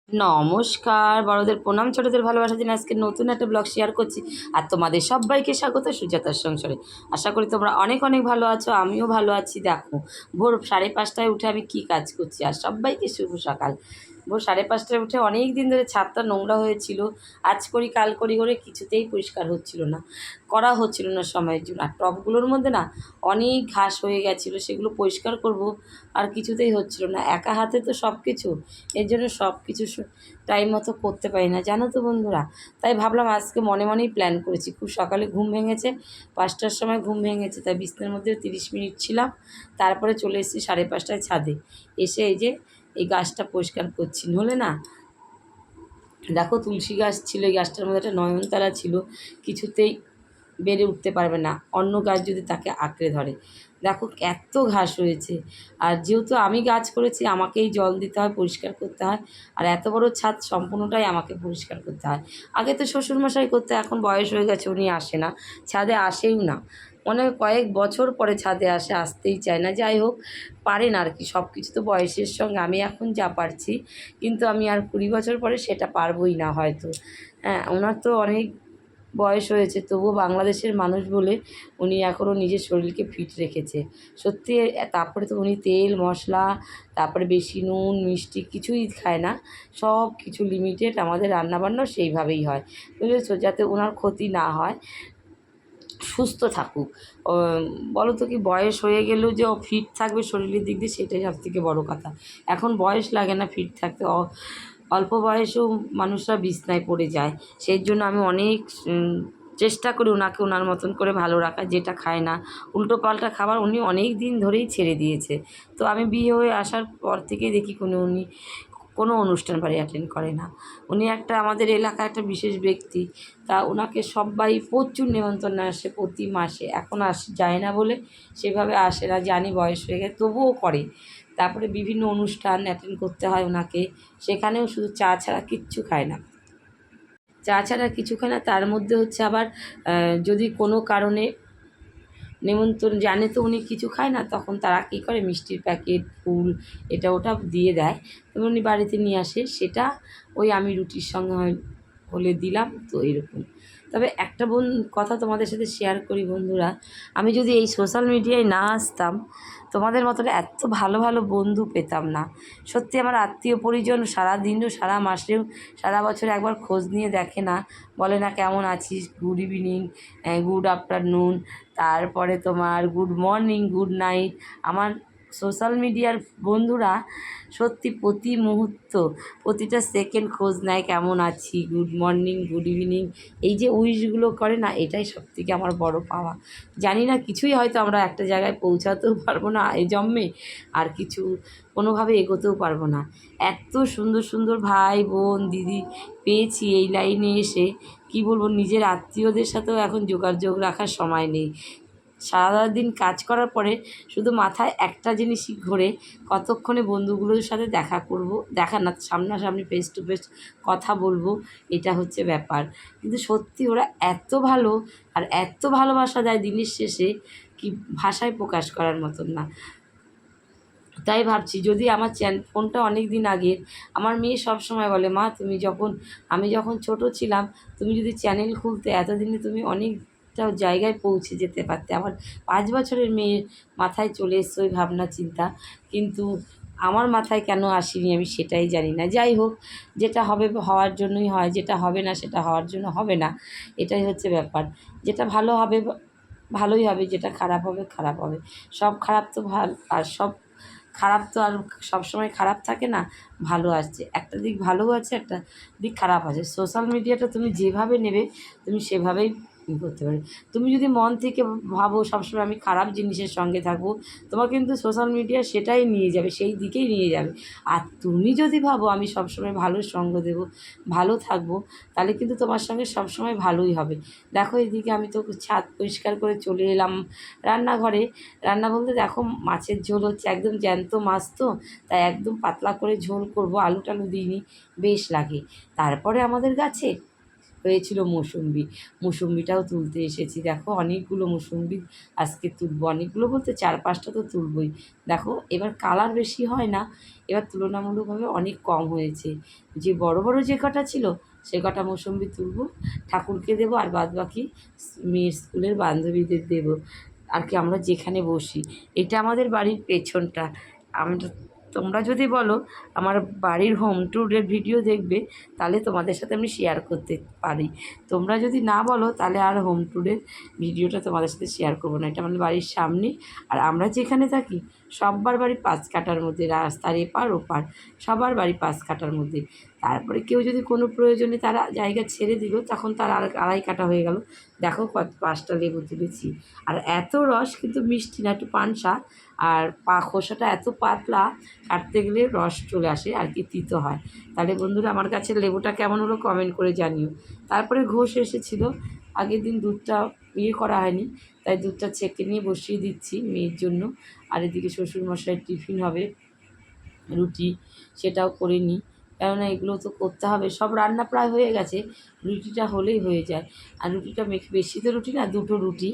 নমস্কার, বড়দের প্রণাম, ছোটদের ভালোবাসা দিন। আজকে নতুন একটা ব্লগ শেয়ার করছি আর তোমাদের সবাইকে স্বাগত সুজাতার সংসারে। আশা করি তোমরা অনেক অনেক ভালো আছো, আমিও ভালো আছি। দেখো, ভোর 5:30টায় উঠে আমি কি কাজ করছি। আর সবাইকে শুভ সকাল। ভোর 5:30টায় উঠে অনেক দিন ধরে ছাদটা নোংরা হয়েছিল, আজ করি কাল করি করে কিছুতেই পরিষ্কার হচ্ছিল না, করা হচ্ছিল না সময়ের জন্য। আর টবগুলোর মধ্যে না অনেক ঘাস হয়ে গেছিলো, সেগুলো পরিষ্কার করব আর কিছুতেই হচ্ছিল না। একা হাতে তো সব কিছু, এর জন্য সব কিছু টাইম মতো করতে পারি না, জানো তো বন্ধুরা। তাই ভাবলাম আজকে মনে মনেই প্ল্যান করেছি। খুব সকালে ঘুম ভেঙেছে, 5টার সময় ঘুম ভেঙেছে, তাই বিছানার মধ্যে 30 মিনিট ছিলাম। তারপরে চলে এসেছি 5:30টায় ছাদে। এসে এই যে এই গাছটা পরিষ্কার করছি। নইলে না, দেখো তুলসী গাছ ছিল, এই গাছটার মধ্যে একটা নয়নতারা ছিল, কিছুতেই বেড়ে উঠতে পারবে না অন্য গাছ যদি তাকে আঁকড়ে ধরে। দেখো এত ঘাস হয়েছে। আর যেহেতু আমি গাছ করেছি, আমাকেই জল দিতে হয়, পরিষ্কার করতে হয়। আর এত বড় ছাদ সম্পূর্ণটাই আমাকে পরিষ্কার করতে হয়। আগে তো শ্বশুরমশাই করতে, এখন বয়স হয়ে গেছে, উনি আসে না, ছাদে আসেও না। মনে হয় কয়েক বছর পরে ছাদে আসে, আসতেই চায় না। যাই হোক, পারেন আর কি, সব কিছু তো বয়সের সঙ্গে। আমি এখন যা পারছি, কিন্তু আমি আর 20 বছর পরে সেটা পারবই না হয়তো। হ্যাঁ, ওনার তো অনেক বয়স হয়েছে, তবুও বাংলাদেশের মানুষ বলে উনি এখনও নিজের শরীরকে ফিট রেখেছে। সত্যি। তারপরে তো উনি তেল মশলা, তারপরে বেশি নুন মিষ্টি কিছুই খায় না, সব কিছু লিমিটেড। আমাদের রান্নাবান্নাও সেইভাবেই হয়, বুঝেছো, যাতে ওনার ক্ষতি না হয়, সুস্থ থাকুক। বলো তো, কি বয়স হয়ে গেলেও যে ও ফিট থাকবে শরীরের দিক দিয়ে, সেটাই সবথেকে বড় কথা। এখন বয়স লাগে না ফিট থাকতে, অল্প বয়সেও মানুষরা বিছনায় পড়ে যায়। সেই জন্য আমি অনেক চেষ্টা করি ওনাকে ওনার মতন করে ভালো রাখা। যেটা খায় না উল্টো পাল্টা খাবার, উনি অনেক দিন ধরেই ছেড়ে দিয়েছে। তো আমি বিয়ে হয়ে আসার পর থেকেই দেখি উনি কোনো অনুষ্ঠান বাড়ি অ্যাটেন্ড করে না। উনি একটা আমাদের এলাকার একটা বিশেষ ব্যক্তি, তা ওনাকে সবাই প্রচুর নেমন্তন্ন আসে প্রতি মাসে। এখন যায় না বলে সেভাবে আসে না, জানি বয়স হয়ে গেছে, তবুও করে। তারপরে বিভিন্ন অনুষ্ঠান অ্যাটেন্ড করতে হয় ওনাকে, সেখানেও শুধু চা ছাড়া কিচ্ছু খায় না। চা ছাড়া কিছু খায় না। তার মধ্যে হচ্ছে আবার যদি কোনো কারণে নিমন্ত্রণ জানে তো উনি কিছু খায় না, তখন তারা কী করে, মিষ্টির প্যাকেট ফুল এটা ওটা দিয়ে দেয়, এবং উনি বাড়িতে নিয়ে আসে। সেটা ওই আমি রুটির সঙ্গে হলে দিলাম, তো এরকম। তবে একটা কথা তোমাদের সাথে শেয়ার করি বন্ধুরা, আমি যদি এই সোশ্যাল মিডিয়ায় না আসতাম, তোমাদের মতন এত ভালো ভালো বন্ধু পেতাম না। সত্যি, আমার আত্মীয় পরিজন সারা দিনও সারা মাসেও সারা বছরে একবার খোঁজ নিয়ে দেখে না, বলে না কেমন আছিস, গুড ইভিনিং, গুড আফটারনুন, তারপরে তোমার গুড মর্নিং, গুড নাইট। আমার সোশ্যাল মিডিয়ার বন্ধুরা সত্যি প্রতি মুহূর্ত প্রতিটা সেকেন্ড খোঁজ নেয়, কেমন আছি, গুড মর্নিং, গুড ইভিনিং, এই যে উইশগুলো করে না, এটাই সবথেকে আমার বড় পাওয়া। জানি না, কিছুই হয়তো আমরা একটা জায়গায় পৌঁছাতেও পারবো না এই জন্মে, আর কিছু কোনোভাবে এগোতেও পারবো না। এত সুন্দর সুন্দর ভাই বোন দিদি পেয়েছি এই লাইনে এসে, কি বলবো, নিজের আত্মীয়দের সাথেও এখন যোগাযোগ রাখার সময় নেই। সারাদিন কাজ করার পরে শুধু মাথায় একটা জিনিসই ঘোরে, কতক্ষণে বন্ধুগুলোর সাথে দেখা করব, দেখা না, সামনাসামনি ফেস টু ফেস কথা বলবো, এটা হচ্ছে ব্যাপার। কিন্তু সত্যি ওরা এত ভালো, আর এত ভালোবাসা দেয় দিনের শেষে, কি ভাষায় প্রকাশ করার মতন না। তাই ভাবছি, যদি আমার ফোনটা অনেক দিন আগের, আমার মেয়ে সব সময় বলে, মা তুমি যখন, আমি যখন ছোট ছিলাম, তুমি যদি চ্যানেল খুলতে এতদিনে তুমি অনেকটা জায়গায় পৌঁছে যেতে পারতে। আমার 5 বছরের মেয়ের মাথায় চলে এসছে ওই ভাবনা চিন্তা, কিন্তু আমার মাথায় কেন আসেনি আমি সেটাই জানি না। যাই হোক, যেটা হবে হওয়ার জন্যই হয়, যেটা হবে না সেটা হওয়ার জন্য হবে না, এটাই হচ্ছে ব্যাপার। যেটা ভালো হবে ভালোই হবে, যেটা খারাপ হবে খারাপ হবে। সব খারাপ তো ভালো, আর সব খারাপ তো আর সবসময় খারাপ থাকে না, ভালো আসছে, একটা দিক ভালোও আছে, একটা দিক খারাপ আছে। সোশ্যাল মিডিয়াটা তুমি যেভাবে নেবে, তুমি সেভাবেই করতে পারবে। তুমি যদি মন থেকে ভাবো সবসময় আমি খারাপ জিনিসের সঙ্গে থাকবো, তোমার কিন্তু সোশ্যাল মিডিয়া সেটাই নিয়ে যাবে, সেই দিকেই নিয়ে যাবে। আর তুমি যদি ভাবো আমি সবসময় ভালো সঙ্গ দেবো, ভালো থাকবো, তাহলে কিন্তু তোমার সঙ্গে সবসময় ভালোই হবে। দেখো, এদিকে আমি তো ছাদ পরিষ্কার করে চলে এলাম রান্নাঘরে। রান্না বলতে দেখো, মাছের ঝোল হচ্ছে, একদম জ্যান্ত মাছ তো, তাই একদম পাতলা করে ঝোল করব, আলু টালু দিইনি, বেশ লাগে। তারপরে আমাদের গাছে হয়েছিল মুসম্বিটাও তুলতে এসেছি। দেখো অনেকগুলো মুসম্বি আজকে তুলবো, অনেকগুলো বলতে 4-5টা তো তুলবই। দেখো এবার কালার বেশি হয় না, এবার তুলনামূলকভাবে অনেক কম হয়েছে। যে বড় বড় যে কটা ছিল সে কটা মুসম্বি তুলবো, ঠাকুরকে দেবো, আর বাদ বাকি মেয়ের স্কুলের বান্ধবীদের দেবো। আর কি আমরা যেখানে বসি, এটা আমাদের বাড়ির পেছনটা। আমরা, তোমরা যদি বলো আমার বাড়ির হোম ট্যুরের ভিডিও দেখবে তাহলে তোমাদের সাথে আমি শেয়ার করতে পারি। তোমরা যদি না বলো তাহলে আর হোম ট্যুরের ভিডিওটা তোমাদের সাথে শেয়ার করবো না। এটা আমাদের বাড়ির সামনে, আর আমরা যেখানে থাকি সব্বার বাড়ি 5 কাঠার মধ্যে, রাস্তার এপার ওপার সবার বাড়ি 5 কাঠার মধ্যে। তারপরে কেউ যদি কোনো প্রয়োজনে তারা জায়গা ছেড়ে দিল তখন তার আর 2.5 কাঠা হয়ে গেল। দেখো 5টা লেবু তুলেছি, আর এত রস, কিন্তু মিষ্টি না, একটু পানসা, আর খোসাটা এত পাতলা, কাটতে গেলে রস চলে আসে আর কি, তিতো হয়। তাহলে বন্ধুরা আমার কাছে লেবুটা কেমন হলো কমেন্ট করে জানিও। তারপরে ঘোষ এসেছিলো, আগের দিন দুধটা করা হয়নি, তাই দুধটা ছেঁকে নিয়ে বসিয়ে দিচ্ছি মেয়ের জন্য। আর এদিকে শ্বশুরমশাইয়ের টিফিন হবে, রুটি, সেটাও করে নিই, কেননা এগুলো তো করতে হবে। সব রান্না প্রায় হয়ে গেছে, রুটিটা হলেই হয়ে যায়। আর রুটিটা বেশি তো রুটি না, 2টো রুটি,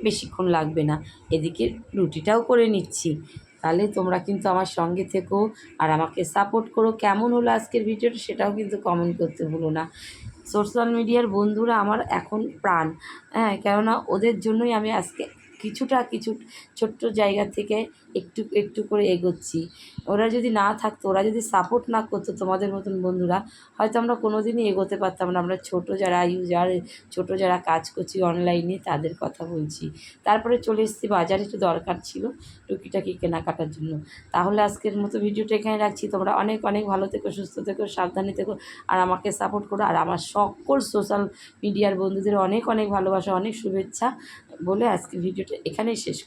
বেশিক্ষণ লাগবে না। এদিকে রুটিটাও করে নিচ্ছি। তাহলে তোমরা কিন্তু আমার সঙ্গে থেকো আর আমাকে সাপোর্ট করো। কেমন হলো আজকের ভিডিওটা সেটাও কিন্তু কমেন্ট করতে ভুলো না। সোশ্যাল মিডিয়ার বন্ধুরা আমার এখন প্রাণ, হ্যাঁ, কেননা ওদের জন্যই আমি আজকে কিছু ছোট্ট জায়গা থেকে একটু একটু করে এগোচ্ছি। ওরা যদি না থাকতো, ওরা যদি সাপোর্ট না করতো, তোমাদের মতন বন্ধুরা, হয়তো আমরা কোনো দিনই এগোতে পারতাম না। আমরা ছোটো যারা কাজ করছি অনলাইনে তাদের কথা বলছি। তারপরে চলে এসেছি বাজারে, একটু দরকার ছিল টুকিটাকি কেনাকাটার জন্য। তাহলে আজকের মতো ভিডিওটা এখানে রাখছি। তোমরা অনেক অনেক ভালো থেকো, সুস্থ থেকো, সাবধানে থেকো, আর আমাকে সাপোর্ট করো। আর আমার সকল সোশ্যাল মিডিয়ার বন্ধুদের অনেক অনেক ভালোবাসা, অনেক শুভেচ্ছা বলে আজকের ভিডিওটা এখানেই শেষ।